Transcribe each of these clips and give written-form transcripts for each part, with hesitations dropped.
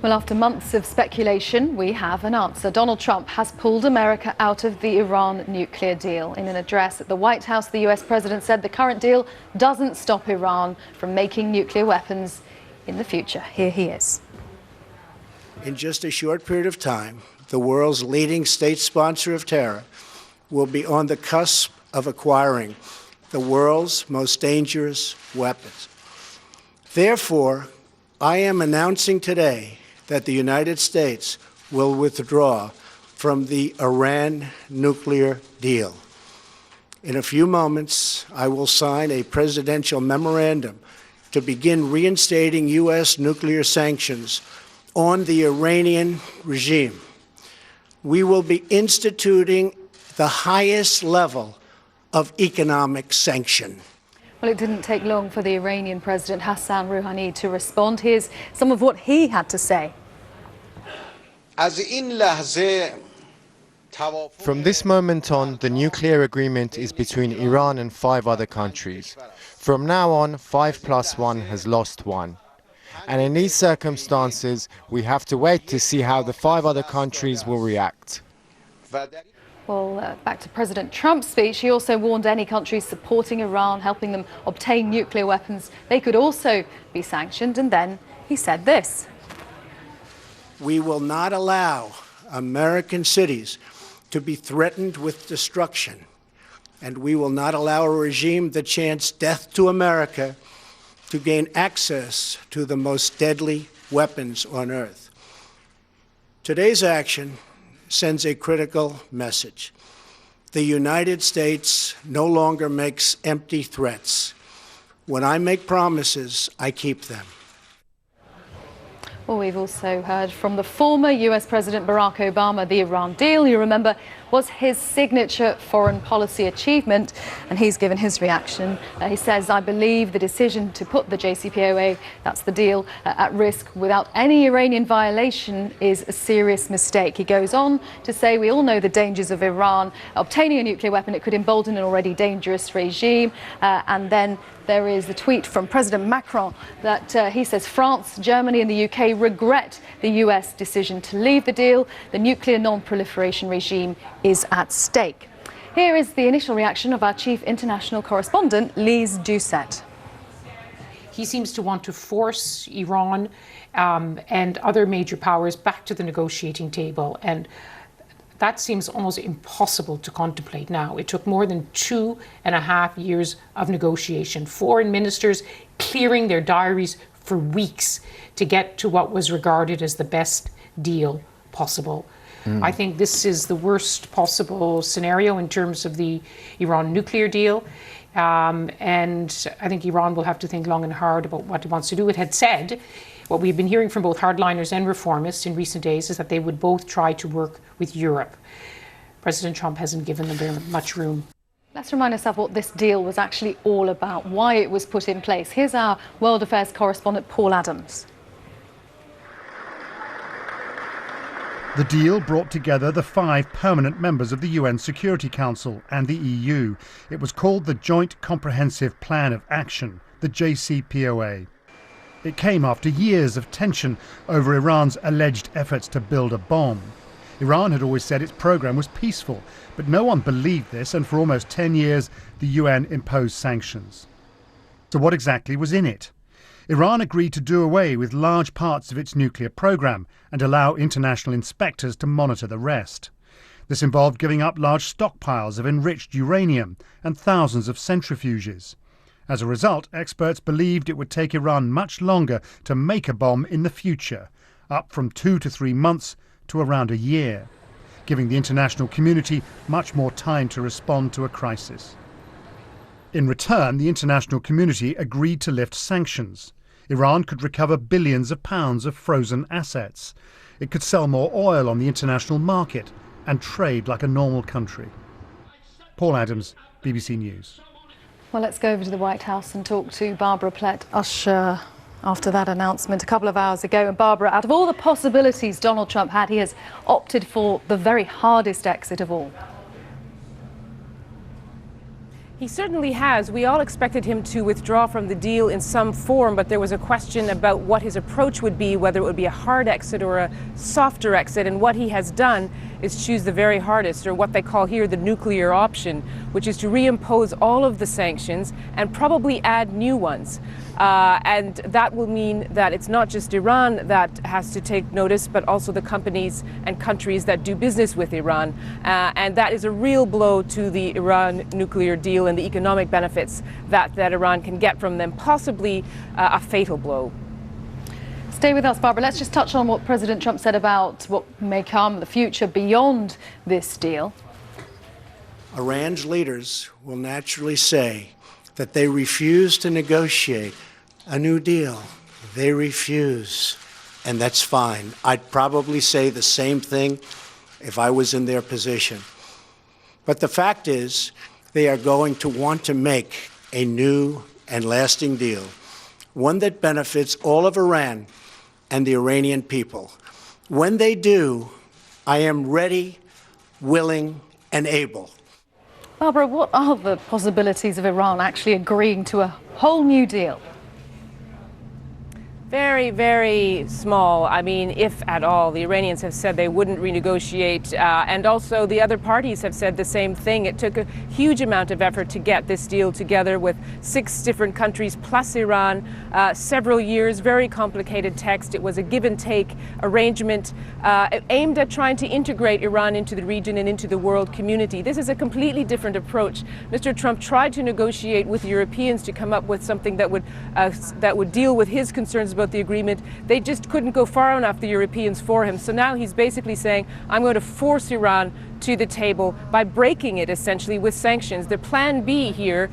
Well, after months of speculation, we have an answer. Donald Trump has pulled America out of the Iran nuclear deal. In an address at the White House, the US president said the current deal doesn't stop Iran from making nuclear weapons in the future. Here he is. In just a short period of time, the world's leading state sponsor of terror will be on the cusp of acquiring the world's most dangerous weapons. Therefore, I am announcing today that the United States will withdraw from the Iran nuclear deal. In a few moments, I will sign a presidential memorandum to begin reinstating U.S. nuclear sanctions on the Iranian regime. We will be instituting the highest level of economic sanction. Well, it didn't take long for the Iranian President Hassan Rouhani to respond. Here's some of what he had to say. From this moment on, the nuclear agreement is between Iran and 5 other countries. From now on, 5 + 1 has lost 1. And in these circumstances, we have to wait to see how the 5 other countries will react. Well, back to President Trump's speech, he also warned any countries supporting Iran, helping them obtain nuclear weapons, they could also be sanctioned. And then he said this. We will not allow American cities to be threatened with destruction, and we will not allow a regime that chants death to America to gain access to the most deadly weapons on earth. Today's action sends a critical message. The United States no longer makes empty threats. When I make promises, I keep them. Well, we've also heard from the former US President Barack Obama. The Iran deal, you remember, was his signature foreign policy achievement, and he's given his reaction. He says, I believe the decision to put the JCPOA, that's the deal, at risk without any Iranian violation is a serious mistake. He goes on to say, we all know the dangers of Iran obtaining a nuclear weapon. It could embolden an already dangerous regime. And then there is the tweet from President Macron that he says France, Germany and the UK regret the US decision to leave the deal. The nuclear non-proliferation regime is at stake. Here is the initial reaction of our chief international correspondent, Lise Doucette. He seems to want to force Iran and other major powers back to the negotiating table, and that seems almost impossible to contemplate now. It took more than 2.5 years of negotiation, foreign ministers clearing their diaries for weeks to get to what was regarded as the best deal possible. I think this is the worst possible scenario in terms of the Iran nuclear deal. And I think Iran will have to think long and hard about what it wants to do. It had said, what we've been hearing from both hardliners and reformists in recent days is that they would both try to work with Europe. President Trump hasn't given them very much room. Let's remind ourselves what this deal was actually all about, why it was put in place. Here's our World Affairs correspondent, Paul Adams. The deal brought together the 5 permanent members of the UN Security Council and the EU. It was called the Joint Comprehensive Plan of Action, the JCPOA. It came after years of tension over Iran's alleged efforts to build a bomb. Iran had always said its program was peaceful, but no one believed this, and for almost 10 years the UN imposed sanctions. So what exactly was in it? Iran agreed to do away with large parts of its nuclear program and allow international inspectors to monitor the rest. This involved giving up large stockpiles of enriched uranium and thousands of centrifuges. As a result, experts believed it would take Iran much longer to make a bomb in the future, up from 2 to 3 months to around a year, giving the international community much more time to respond to a crisis. In return, the international community agreed to lift sanctions. Iran could recover billions of pounds of frozen assets. It could sell more oil on the international market and trade like a normal country. Paul Adams, BBC News. Well, let's go over to the White House and talk to Barbara Plett-Usher after that announcement a couple of hours ago. And Barbara, out of all the possibilities Donald Trump had, he has opted for the very hardest exit of all. He certainly has. We all expected him to withdraw from the deal in some form, but there was a question about what his approach would be, whether it would be a hard exit or a softer exit. And what he has done is choose the very hardest, or what they call here the nuclear option, which is to reimpose all of the sanctions and probably add new ones. And that will mean that it's not just Iran that has to take notice, but also the companies and countries that do business with Iran. And that is a real blow to the Iran nuclear deal and the economic benefits that Iran can get from them, possibly a fatal blow. Stay with us, Barbara. Let's just touch on what President Trump said about what may come in the future beyond this deal. Iran's leaders will naturally say that they refuse to negotiate a new deal. They refuse, and that's fine. I'd probably say the same thing if I was in their position. But the fact is, they are going to want to make a new and lasting deal, one that benefits all of Iran and the Iranian people. When they do, I am ready, willing, and able. Barbara, what are the possibilities of Iran actually agreeing to a whole new deal? Very, very small. I mean, if at all. The Iranians have said they wouldn't renegotiate, and also the other parties have said the same thing. It took a huge amount of effort to get this deal together with 6 different countries plus Iran, several years, very complicated text. It was a give and take arrangement aimed at trying to integrate Iran into the region and into the world community. This is a completely different approach. Mr. Trump tried to negotiate with Europeans to come up with something that would deal with his concerns about the agreement. They just couldn't go far enough, the Europeans, for him. So now he's basically saying, I'm going to force Iran to the table by breaking it essentially with sanctions. The plan B here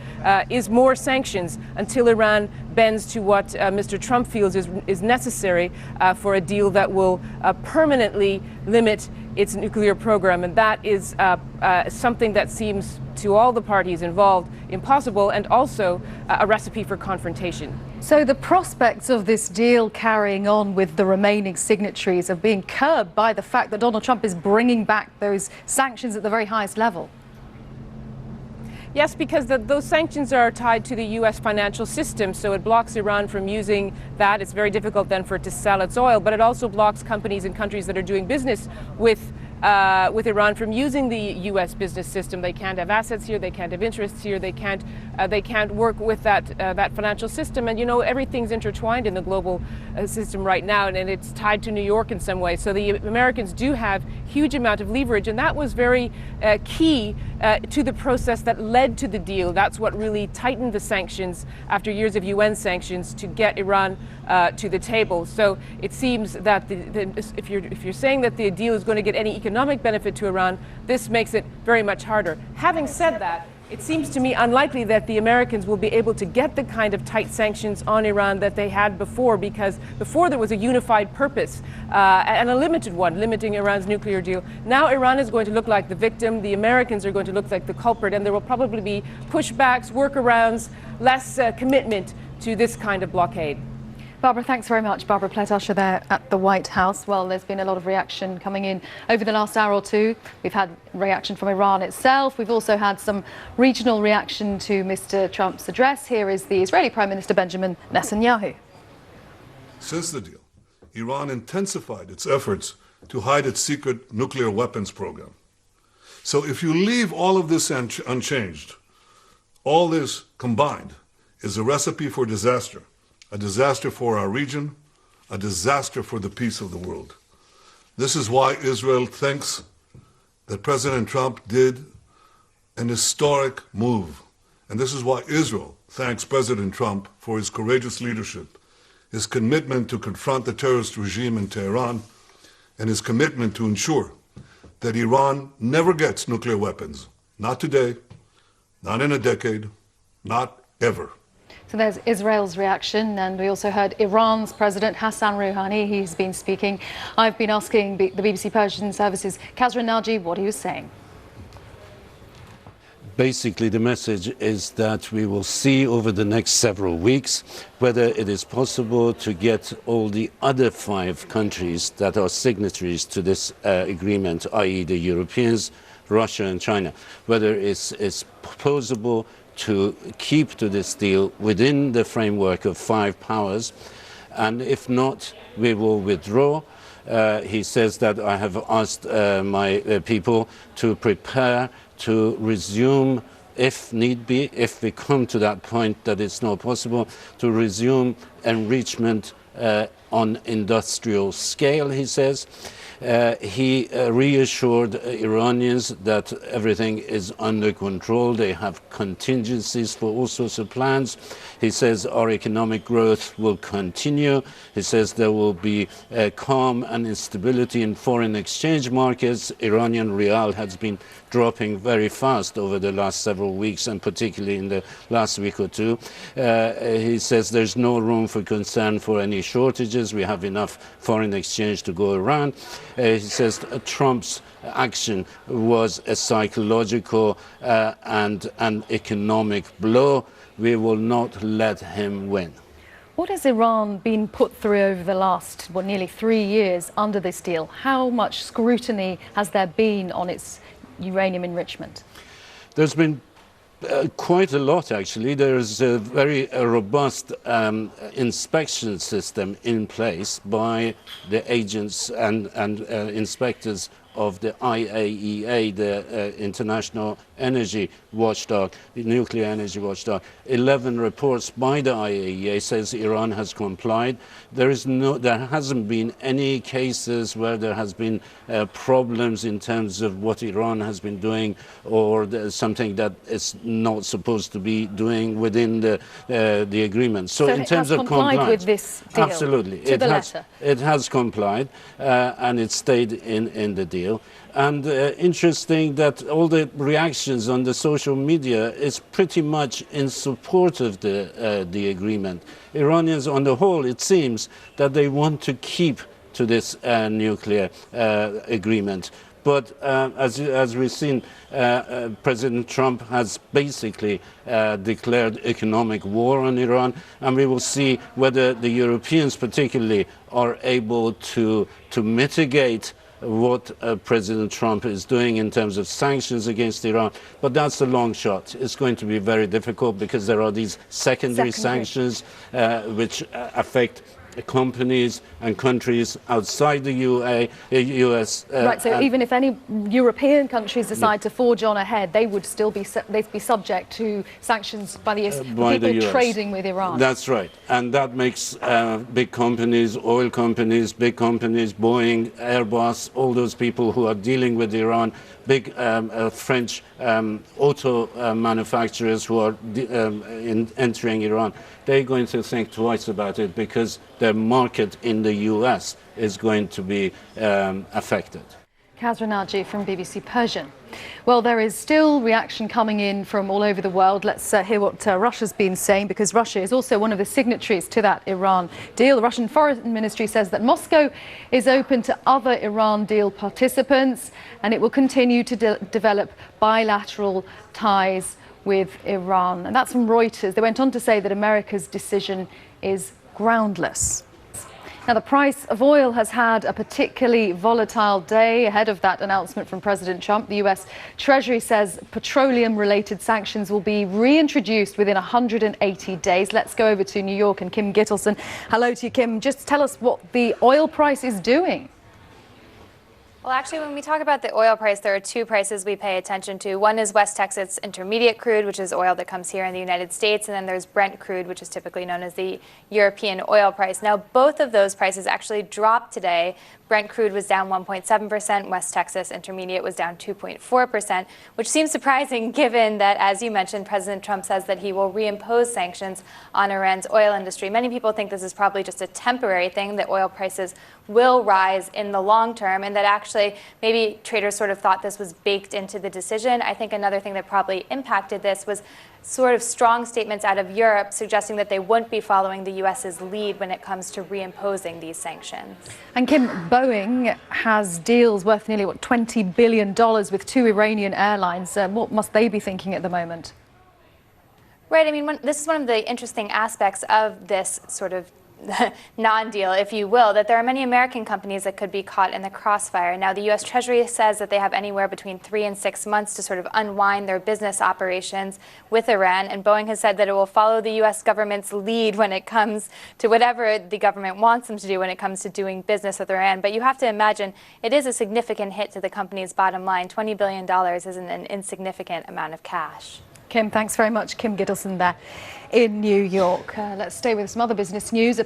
is more sanctions until Iran bends to what Mr. Trump feels is necessary for a deal that will permanently limit its nuclear program. And that is something that seems to all the parties involved impossible, and also a recipe for confrontation. So the prospects of this deal carrying on with the remaining signatories are being curbed by the fact that Donald Trump is bringing back those sanctions at the very highest level. Yes, because those sanctions are tied to the U.S. financial system, so it blocks Iran from using that. It's very difficult then for it to sell its oil, but it also blocks companies and countries that are doing business with Iran from using the U.S. business system. They can't have assets here, they can't have interests here, they can't work with that financial system. And you know, everything's intertwined in the global system right now, and it's tied to New York in some way. So the Americans do have huge amount of leverage, and that was very key to the process that led to the deal. That's what really tightened the sanctions after years of UN sanctions to get Iran to the table. So it seems that if you're saying that the deal is going to get any economic benefit to Iran, this makes it very much harder. Having said that, it seems to me unlikely that the Americans will be able to get the kind of tight sanctions on Iran that they had before, because before there was a unified purpose and a limited one, limiting Iran's nuclear deal. Now Iran is going to look like the victim, the Americans are going to look like the culprit, and there will probably be pushbacks, workarounds, less commitment to this kind of blockade. Barbara, thanks very much. Barbara Pletasher there at the White House. Well, there's been a lot of reaction coming in over the last hour or two. We've had reaction from Iran itself. We've also had some regional reaction to Mr. Trump's address. Here is the Israeli Prime Minister Benjamin Netanyahu. Since the deal, Iran intensified its efforts to hide its secret nuclear weapons program. So if you leave all of this unchanged, all this combined is a recipe for disaster. A disaster for our region, a disaster for the peace of the world. This is why Israel thinks that President Trump did an historic move. And this is why Israel thanks President Trump for his courageous leadership, his commitment to confront the terrorist regime in Tehran, and his commitment to ensure that Iran never gets nuclear weapons. Not today, not in a decade, not ever. So there's Israel's reaction, and we also heard Iran's President Hassan Rouhani. He's been speaking. I've been asking the BBC Persian Service's Kazrin Naji what he was saying. Basically, the message is that we will see over the next several weeks whether it is possible to get all the other 5 countries that are signatories to this agreement, i.e. the Europeans, Russia and China, whether it's possible to keep to this deal within the framework of 5 powers, and if not, we will withdraw. He says that I have asked my people to prepare to resume, if need be, if we come to that point that it's not possible, to resume enrichment on industrial scale, he says. He reassured Iranians that everything is under control. They have contingencies for all sorts of plans. He says our economic growth will continue. He says there will be calm and stability in foreign exchange markets. Iranian rial has been dropping very fast over the last several weeks, and particularly in the last week or two. He says there's no room for concern for any shortages. We have enough foreign exchange to go around. He says Trump's action was a psychological and an economic blow. We will not let him win. What has Iran been put through over the last, nearly 3 years under this deal? How much scrutiny has there been on its uranium enrichment? There's been quite a lot, actually. There's a very robust inspection system in place by the agents and inspectors of the IAEA, the International Energy Watchdog, the Nuclear Energy Watchdog. 11 reports by the IAEA says Iran has complied. There hasn't been any cases where there has been problems in terms of what Iran has been doing, or something that it's not supposed to be doing within the agreement. So in terms of compliance, with this deal, absolutely, it has complied, and it stayed in the deal. And interesting that all the reactions on the social media is pretty much in support of the agreement. Iranians on the whole, it seems that they want to keep to this nuclear agreement. But as we've seen, President Trump has basically declared economic war on Iran, and we will see whether the Europeans particularly are able to mitigate what President Trump is doing in terms of sanctions against Iran. But that's a long shot. It's going to be very difficult because there are these secondary sanctions which affect companies and countries outside the US. Right, so even if any European countries decide to forge on ahead, they would still be subject to sanctions by the US, by people the US. Trading with Iran. That's right. And that makes big companies, oil companies, big companies, Boeing, Airbus, all those people who are dealing with Iran, big French auto manufacturers who are entering Iran, they're going to think twice about it because their market in the US is going to be affected. Kazra Naji from BBC Persian. Well, there is still reaction coming in from all over the world. Let's hear what Russia's been saying, because Russia is also one of the signatories to that Iran deal. The Russian Foreign Ministry says that Moscow is open to other Iran deal participants, and it will continue to develop bilateral ties with Iran. And that's from Reuters. They went on to say that America's decision is groundless. Now, the price of oil has had a particularly volatile day ahead of that announcement from President Trump. The US Treasury says petroleum-related sanctions will be reintroduced within 180 days. Let's go over to New York and Kim Gittleson. Hello to you, Kim. Just tell us what the oil price is doing. Well, actually, when we talk about the oil price, there are two prices we pay attention to. One is West Texas Intermediate crude, which is oil that comes here in the United States. And then there's Brent crude, which is typically known as the European oil price. Now, both of those prices actually dropped today. Brent crude was down 1.7%. West Texas Intermediate was down 2.4%, which seems surprising given that, as you mentioned, President Trump says that he will reimpose sanctions on Iran's oil industry. Many people think this is probably just a temporary thing, that oil prices will rise in the long term, and that actually maybe traders sort of thought this was baked into the decision. I think another thing that probably impacted this was sort of strong statements out of Europe suggesting that they wouldn't be following the US's lead when it comes to reimposing these sanctions. And Kim, Boeing has deals worth nearly, $20 billion with 2 Iranian airlines. What must they be thinking at the moment? Right. I mean, this is one of the interesting aspects of this sort of non-deal, if you will, that there are many American companies that could be caught in the crossfire. Now, the U.S. Treasury says that they have anywhere between 3 and 6 months to sort of unwind their business operations with Iran, and Boeing has said that it will follow the U.S. government's lead when it comes to whatever the government wants them to do when it comes to doing business with Iran. But you have to imagine it is a significant hit to the company's bottom line. $20 billion isn't an insignificant amount of cash. Kim, thanks very much. Kim Gittleson there in New York. Let's stay with some other business news.